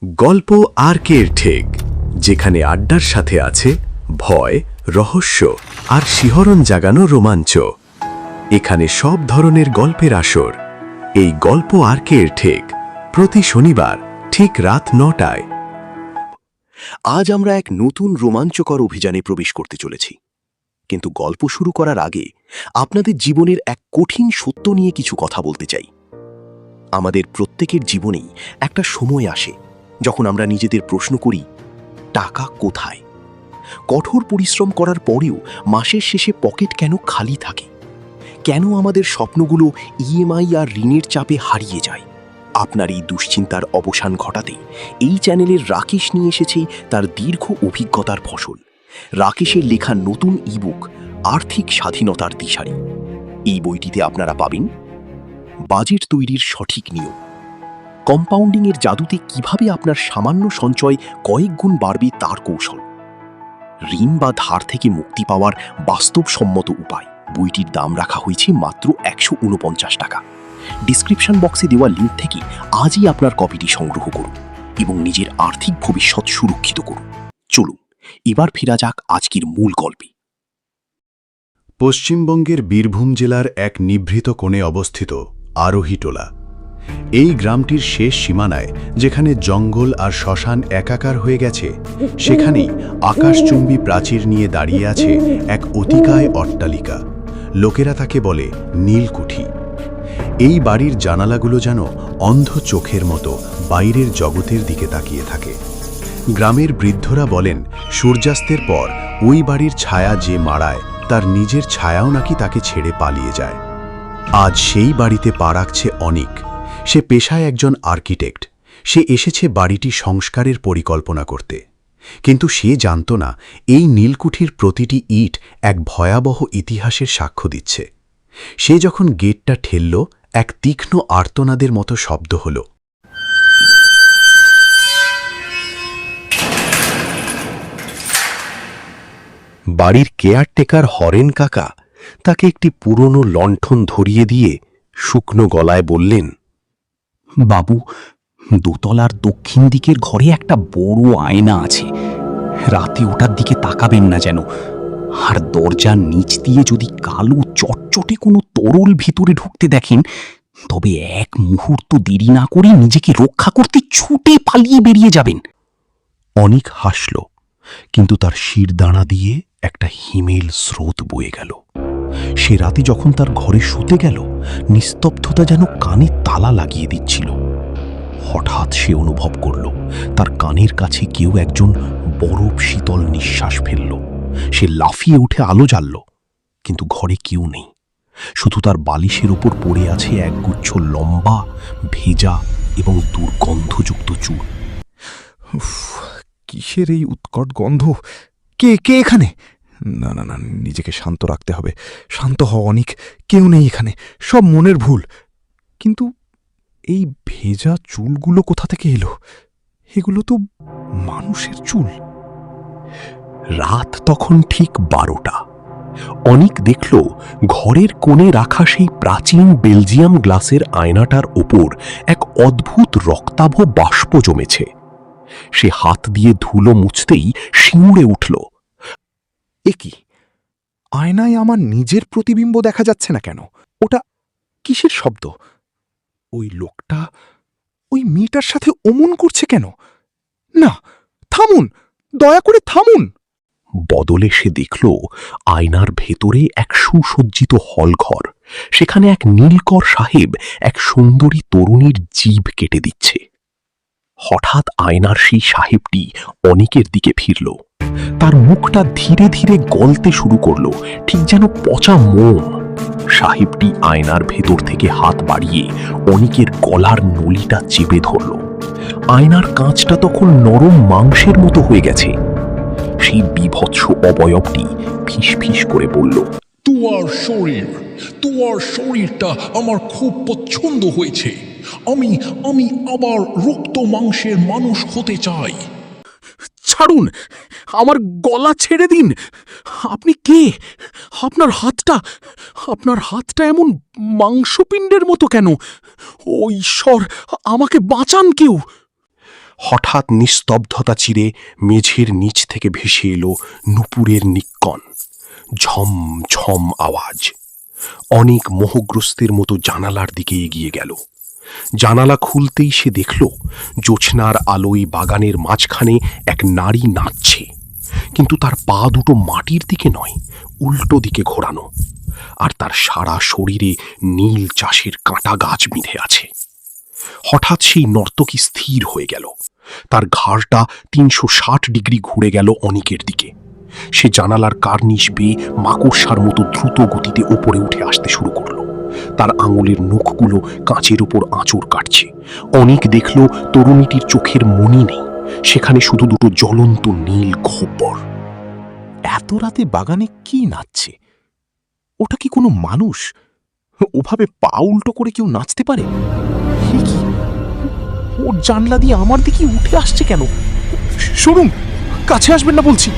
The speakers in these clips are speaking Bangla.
গল্প আর্কের ঠেক, যেখানে আড্ডার সাথে আছে ভয়, রহস্য আর শিহরণ জাগানো রোমাঞ্চ। এখানে সব ধরনের গল্পের আসর। এই গল্প আর্কের ঠেক প্রতি শনিবার ঠিক রাত ৯টায়। আজ আমরা এক নতুন রোমাঞ্চকর অভিযানে প্রবেশ করতে চলেছি, কিন্তু গল্প শুরু করার আগে আপনাদের জীবনের এক কঠিন সত্য নিয়ে কিছু কথা বলতে চাই। আমাদের প্রত্যেকের জীবনেই একটা সময় আসে যখন আমরা নিজেদের প্রশ্ন করি, টাকা কোথায়? কঠোর পরিশ্রম করার পরেও মাসের শেষে পকেট কেন খালি থাকে? কেন আমাদের স্বপ্নগুলো ইএমআই আর ঋণের চাপে হারিয়ে যায়? আপনার এই দুশ্চিন্তার অবসান ঘটাতে এই চ্যানেলের রাকেশ নিয়ে এসেছে তার দীর্ঘ অভিজ্ঞতার ফসল। রাকেশের লেখা নতুন ইবুক আর্থিক স্বাধীনতার দিশারি। এই বইটিতে আপনারা পাবেন বাজেট তৈরির সঠিক নিয়ম, কম্পাউন্ডিংয়ের জাদুতে কিভাবে আপনার সামান্য সঞ্চয় কয়েক গুণ বাড়বে তার কৌশল, ঋণ বা ধার থেকে মুক্তি পাওয়ার বাস্তবসম্মত উপায়। বইটির দাম রাখা হয়েছে মাত্র ১৪৯ টাকা। ডিসক্রিপশন বক্সে দেওয়া লিঙ্ক থেকে আজই আপনার কপিটি সংগ্রহ করুন এবং নিজের আর্থিক ভবিষ্যৎ সুরক্ষিত করুন। চলুন এবার ফেরা যাক আজকের মূল গল্পে। পশ্চিমবঙ্গের বীরভূম জেলার এক নিভৃত কোণে অবস্থিত আরোহীটোলা। এই গ্রামটির শেষ সীমানায়, যেখানে জঙ্গল আর শ্মশান একাকার হয়ে গেছে, সেখানেই আকাশচুম্বী প্রাচীর নিয়ে দাঁড়িয়ে আছে এক অতিকায় অট্টালিকা। লোকেরা তাকে বলে নীলকুঠি। এই বাড়ির জানালাগুলো যেন অন্ধ চোখের মতো বাইরের জগতের দিকে তাকিয়ে থাকে। গ্রামের বৃদ্ধরা বলেন, সূর্যাস্তের পর ওই বাড়ির ছায়া যে মাড়ায়, তার নিজের ছায়াও নাকি তাকে ছেড়ে পালিয়ে যায়। আজ সেই বাড়িতে পা রাখছে অনিক। সে পেশায় একজন আর্কিটেক্ট। সে এসেছে বাড়িটি সংস্কারের পরিকল্পনা করতে, কিন্তু সে জানত না এই নীলকুঠির প্রতিটি ইট এক ভয়াবহ ইতিহাসের সাক্ষ্য দিচ্ছে। সে যখন গেটটা ঠেলল, এক তীক্ষ্ণ আর্তনাদের মতো শব্দ হল। বাড়ির কেয়ারটেকার হরেন কাকা তাকে একটি পুরনো লণ্ঠন ধরিয়ে দিয়ে শুকনো গলায় বললেন, বাবু, দোতলার দক্ষিণ দিকের ঘরে একটা বড় আয়না আছে। রাতে ওটার দিকে তাকাবেন না যেন। আর দরজার নিচ দিয়ে যদি কালো চটচটে কোনো তরল ভিতরে ঢুকতে দেখেন, তবে এক মুহূর্ত দেরি না করে নিজেকে রক্ষা করতে ছুটে পালিয়ে বেরিয়ে যাবেন। অনিক হাসল, কিন্তু তার শিরদাঁড়া দিয়ে একটা হিমেল স্রোত বয়ে গেল। সে রাতে যখন তার ঘরে শুতে গেল, নিস্তব্ধতা যেন কানে তালা লাগিয়ে দিচ্ছিল। হঠাৎ সে অনুভব করল তার কানের কাছে কেউ একজন বরফ শীতল নিঃশ্বাস ফেলল। সে লাফিয়ে উঠে আলো জ্বালল, কিন্তু ঘরে কেউ নেই। শুধু তার বালিশের ওপর পড়ে আছে একগুচ্ছ লম্বা, ভেজা এবং দুর্গন্ধযুক্ত চুল। কিসের এই উৎকট গন্ধ? কে কে এখানে? না না না, নিজেকে শান্ত রাখতে হবে। শান্ত হও অনিক, কেউ নেই এখানে, সব মনের ভুল। কিন্তু এই ভেজা চুলগুলো কোথা থেকে এলো? এগুলো তো মানুষের চুল। রাত তখন ঠিক ১২টা। অনিক দেখল ঘরের কোণে রাখা সেই প্রাচীন বেলজিয়াম গ্লাসের আয়নাটার ওপর এক অদ্ভুত রক্তাভ বাষ্প জমেছে। সে হাত দিয়ে ধুলো মুছতেই শিউরে উঠল। এ কি? আয়নায় আমার নিজের প্রতিবিম্ব দেখা যাচ্ছে না কেন? ওটা কিসের শব্দ? ওই লোকটা ওই মেয়েটার সাথে অমন করছে কেন? না, থামুন, দয়া করে থামুন। বদলে সে দেখল আয়নার ভেতরে এক সুসজ্জিত হলঘর। সেখানে এক নীলকর সাহেব এক সুন্দরী তরুণীর জিভ কেটে দিচ্ছে। হঠাৎ আয়নার সেই সাহেবটি অনিকের দিকে ফিরল। তার মুখটা ধীরে ধীরে গলতে শুরু করল, ঠিক যেন পচা মোম। সাহেবটি আয়নার ভেতর থেকে হাত বাড়িয়ে অনিকের গলার নলিটা চেপে ধরল। আয়নার কাঁচটা তখন নরম মাংসের মতো হয়ে গেছে। সেই বিভৎস অবয়বটি ফিসফিস করে বলল, তোমার শরীরটা আমার খুব পছন্দ হয়েছে। আমি আমি আবার রক্ত মাংসের মানুষ হতে চাই। ছাড়ুন, আমার গলা ছেড়ে দিন। আপনি কে? আপনার হাতটা এমন মাংসপিণ্ডের মতো কেন? ও ঈশ্বর, আমাকে বাঁচান কেউ। হঠাৎ নিস্তব্ধতা চিরে মেঝের নিচ থেকে ভেসে এলো নুপুরের নিক্কণ, ঝম ঝম আওয়াজ। অনেক মোহগ্রস্তের মতো জানালার দিকে এগিয়ে গেল। জানালা খুলতেই সে দেখল জোছনার আলোয় বাগানের মাঝখানে এক নারী নাচছে, কিন্তু তার পা দুটো মাটির দিকে নয়, উল্টো দিকে ঘোরানো, আর তার সারা শরীরে নীল চাষের কাঁটা গাছ বিঁধে আছে। হঠাৎ সেই নর্তকী স্থির হয়ে গেল। তার ঘাড়টা ৩৬০ ডিগ্রি ঘুরে গেল অনিকের দিকে। সে জানালার কার্নিশ বেয়ে মাকড়সার মতো দ্রুত গতিতে ওপরে উঠে আসতে শুরু করলো। তার আঙুলের নখগুলো কাঁচের উপর আঁচড় কাটছে। অনিক দেখল তরুণীটির চোখের মনি নেই, সেখানে শুধু দুটো জ্বলন্ত নীল গহ্বর। এত রাতে বাগানে কি নাচছে? ওটা কি কোনো মানুষ? ওভাবে পা উল্টো করে কেউ নাচতে পারে? এ কি? ওর জানলা দিয়ে আমার দিকে উঠে আসছে কেন? শুনুন, কাছে আসবেন না বলছি।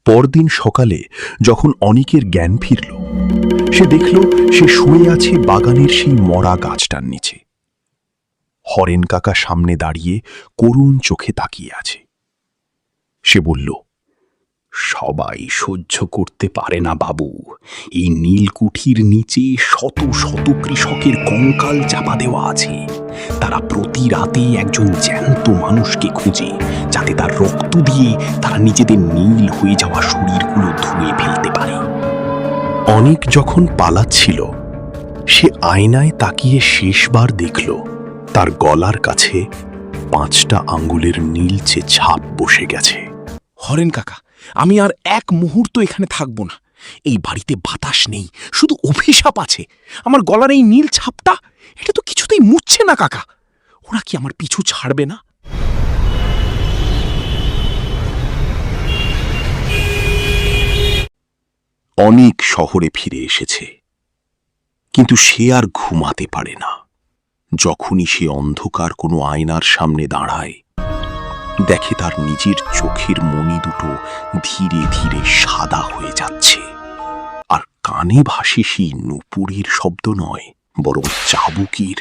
পরদিন সকালে যখন অনিকের জ্ঞান ফিরল, সে দেখল সে শুয়ে আছে বাগানের সেই মরা গাছটার নিচে। হরেন কাকা সামনে দাঁড়িয়ে করুণ চোখে তাকিয়ে আছে। সে বলল, সবাই সহ্য করতে পারে না বাবু, এই নীলকুঠির নিচে শত শত কৃষকের কঙ্কাল চাপা দেওয়া আছে। তারা প্রতি রাতে একজন জ্যান্ত মানুষকে খুঁজে, যাতে তার রক্ত দিয়ে তারা নিজেদের নীল হয়ে যাওয়া শরীরগুলো ধুয়ে ফেলতে পারে। অনেক যখন পালাচ্ছিল, সে আয়নায় তাকিয়ে শেষবার দেখল তার গলার কাছে 5টা আঙ্গুলের নীলচে ছাপ বসে গেছে। হরেন কাকা, আমি আর এক মুহূর্ত এখানে থাকব না। এই বাড়িতে বাতাস নেই, শুধু অভিশাপ আছে। আমার গলার এই নীল ছাপটা, এটা তো কিছুতেই মুছছে না কাকা। ওরা কি আমার পিছু ছাড়বে না? অনেক শহরে ফিরে এসেছে, কিন্তু সে আর ঘুমাতে পারে না। যখনই সে অন্ধকার কোনো আয়নার সামনে দাঁড়ায়, দেখে তার নিজের চোখের মণি দুটো ধীরে ধীরে সাদা হয়ে যাচ্ছে, আর কানে ভাসে সেই নুপুরের শব্দ নয়, বরং চাবুকের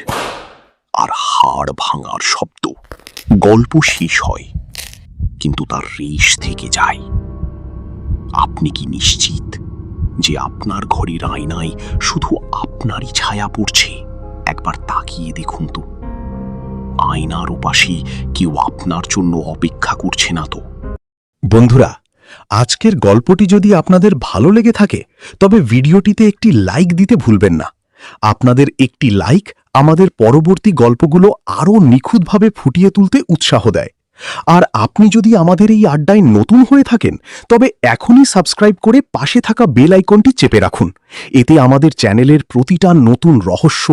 আর হাড় ভাঙার শব্দ। গল্প শেষ হয়, কিন্তু তার রেশ থেকে যায়। আপনি কি নিশ্চিত যে আপনার ঘরের আয়নায় শুধু আপনারই ছায়া পড়ছে? একবার তাকিয়ে দেখুন তো, আয়নার ওপাশে কেউ আপনার জন্য অপেক্ষা করছে না তো? বন্ধুরা, আজকের গল্পটি যদি আপনাদের ভালো লেগে থাকে, তবে ভিডিওটিতে একটি লাইক দিতে ভুলবেন না। আপনাদের একটি লাইক আমাদের পরবর্তী গল্পগুলো আরও নিখুঁতভাবে ফুটিয়ে তুলতে উৎসাহ দেয়। আর আপনি যদি আমাদের এই আড্ডায় নতুন হয়ে থাকেন, তবে এখনই সাবস্ক্রাইব করে পাশে থাকা বেল আইকনটি চেপে রাখুন। এতে আমাদের চ্যানেলের প্রতিটা নতুন রহস্য,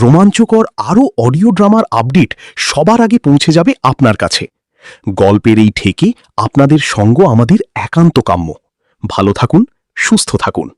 রোমাঞ্চকর আরও অডিও ড্রামার আপডেট সবার আগে পৌঁছে যাবে আপনার কাছে। গল্পের এই ঠেকে আপনাদের সঙ্গ আমাদের একান্ত কাম্য। ভালো থাকুন, সুস্থ থাকুন।